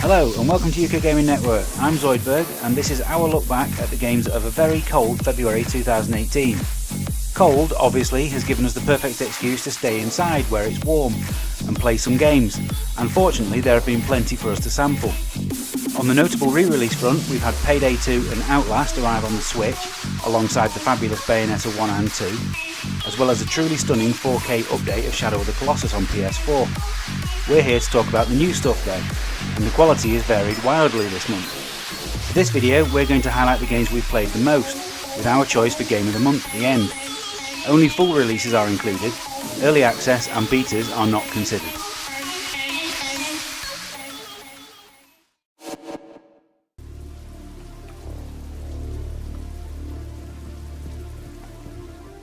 Hello and welcome to UK Gaming Network. I'm Zoidberg and this is our look back at the games of a very cold February 2018. Cold, obviously, has given us the perfect excuse to stay inside where it's warm and play some games. Unfortunately, there have been plenty for us to sample. On the notable re-release front, we've had Payday 2 and Outlast arrive on the Switch, alongside the fabulous Bayonetta 1 and 2, as well as a truly stunning 4K update of Shadow of the Colossus on PS4. We're here to talk about the new stuff though, and the quality has varied wildly this month. For this video, we're going to highlight the games we've played the most, with our choice for Game of the Month at the end. Only full releases are included, early access and betas are not considered.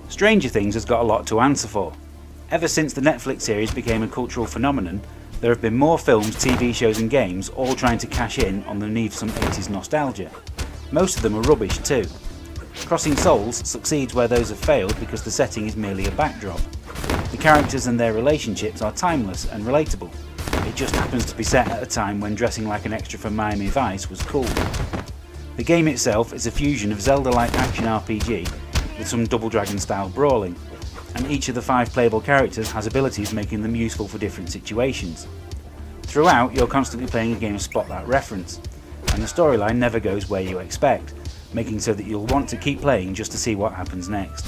Stranger Things has got a lot to answer for. Ever since the Netflix series became a cultural phenomenon, there have been more films, TV shows and games all trying to cash in on the need for some 80s nostalgia. Most of them are rubbish too. Crossing Souls succeeds where those have failed because the setting is merely a backdrop. The characters and their relationships are timeless and relatable. It just happens to be set at a time when dressing like an extra from Miami Vice was cool. The game itself is a fusion of Zelda-like action RPG with some Double Dragon style brawling, and each of the 5 playable characters has abilities making them useful for different situations. Throughout, you're constantly playing a game of Spot That reference, and the storyline never goes where you expect, making so that you'll want to keep playing just to see what happens next.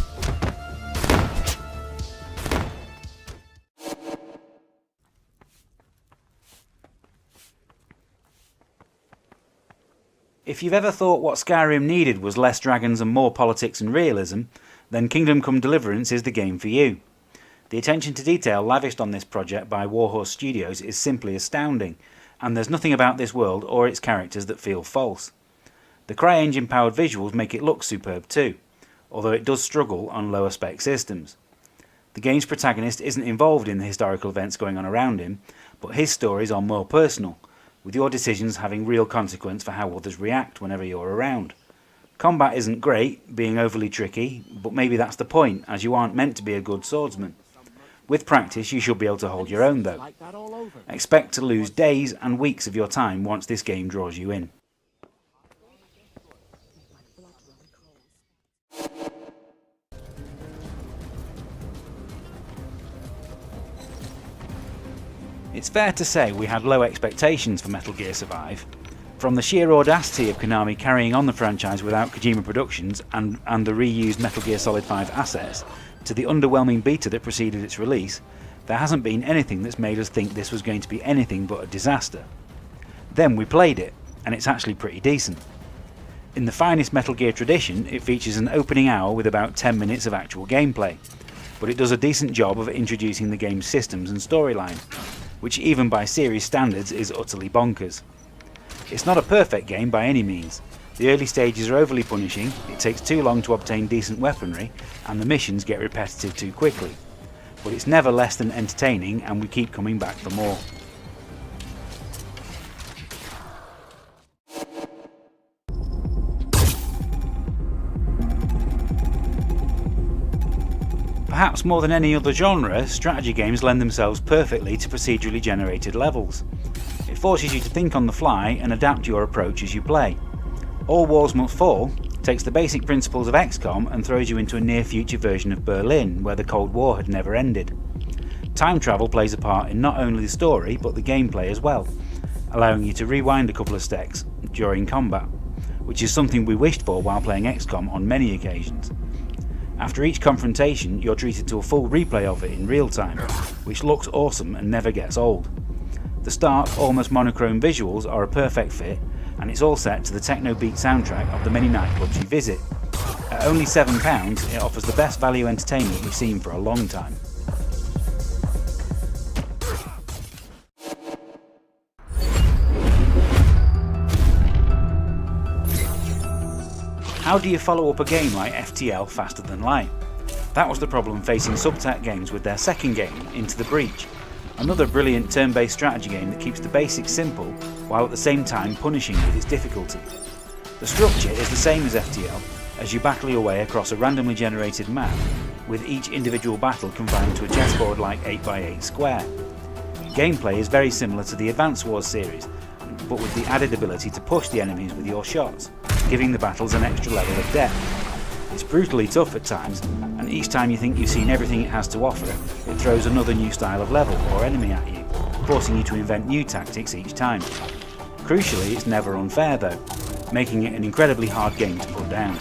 If you've ever thought what Skyrim needed was less dragons and more politics and realism, then Kingdom Come Deliverance is the game for you. The attention to detail lavished on this project by Warhorse Studios is simply astounding, and there's nothing about this world or its characters that feel false. The CryEngine powered visuals make it look superb too, although it does struggle on lower spec systems. The game's protagonist isn't involved in the historical events going on around him, but his stories are more personal, with your decisions having real consequence for how others react whenever you're around. Combat isn't great, being overly tricky, but maybe that's the point, as you aren't meant to be a good swordsman. With practice you should be able to hold your own though. Expect to lose days and weeks of your time once this game draws you in. It's fair to say we had low expectations for Metal Gear Survive. From the sheer audacity of Konami carrying on the franchise without Kojima Productions and the reused Metal Gear Solid 5 assets, to the underwhelming beta that preceded its release, there hasn't been anything that's made us think this was going to be anything but a disaster. Then we played it, and it's actually pretty decent. In the finest Metal Gear tradition, it features an opening hour with about 10 minutes of actual gameplay, but it does a decent job of introducing the game's systems and storyline, which even by series standards is utterly bonkers. It's not a perfect game by any means. The early stages are overly punishing, it takes too long to obtain decent weaponry, and the missions get repetitive too quickly. But it's never less than entertaining and we keep coming back for more. Perhaps more than any other genre, strategy games lend themselves perfectly to procedurally generated levels. It forces you to think on the fly and adapt your approach as you play. All Walls Must Fall takes the basic principles of XCOM and throws you into a near-future version of Berlin where the Cold War had never ended. Time travel plays a part in not only the story but the gameplay as well, allowing you to rewind a couple of steps during combat, which is something we wished for while playing XCOM on many occasions. After each confrontation, you're treated to a full replay of it in real time, which looks awesome and never gets old. The stark, almost monochrome visuals are a perfect fit, and it's all set to the techno-beat soundtrack of the many nightclubs you visit. At only £7, it offers the best value entertainment we've seen for a long time. How do you follow up a game like FTL Faster Than Light? That was the problem facing Subtac Games with their second game, Into the Breach. Another brilliant turn-based strategy game that keeps the basics simple while at the same time punishing with its difficulty. The structure is the same as FTL, as you battle your way across a randomly generated map, with each individual battle confined to a chessboard like 8x8 square. Gameplay is very similar to the Advance Wars series, but with the added ability to push the enemies with your shots, giving the battles an extra level of depth. It's brutally tough at times, and each time you think you've seen everything it has to offer, it throws another new style of level or enemy at you, forcing you to invent new tactics each time. Crucially, it's never unfair though, making it an incredibly hard game to put down.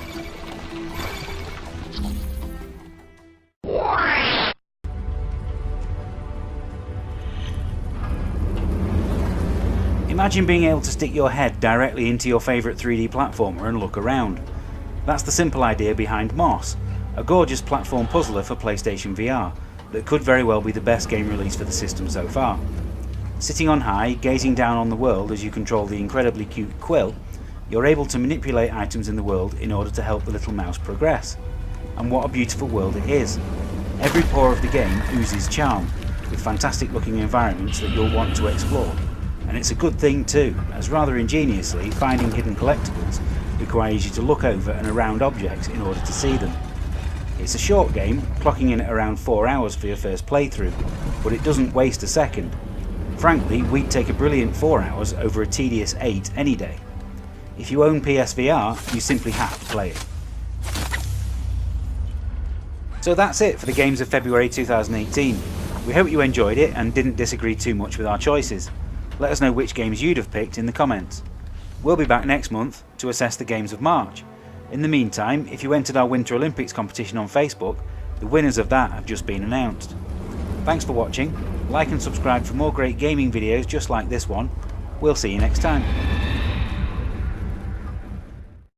Imagine being able to stick your head directly into your favourite 3D platformer and look around. That's the simple idea behind Moss, a gorgeous platform puzzler for PlayStation VR that could very well be the best game release for the system so far. Sitting on high, gazing down on the world as you control the incredibly cute Quill, you're able to manipulate items in the world in order to help the little mouse progress. And what a beautiful world it is. Every pore of the game oozes charm, with fantastic looking environments that you'll want to explore. And it's a good thing too, as rather ingeniously, finding hidden collectibles requires you to look over and around objects in order to see them. It's a short game, clocking in at around 4 hours for your first playthrough, but it doesn't waste a second. Frankly, we'd take a brilliant 4 hours over a tedious 8 any day. If you own PSVR, you simply have to play it. So that's it for the games of February 2018. We hope you enjoyed it and didn't disagree too much with our choices. Let us know which games you'd have picked in the comments. We'll be back next month to assess the games of March. In the meantime, if you entered our Winter Olympics competition on Facebook, the winners of that have just been announced. Thanks for watching, like and subscribe for more great gaming videos just like this one. We'll see you next time.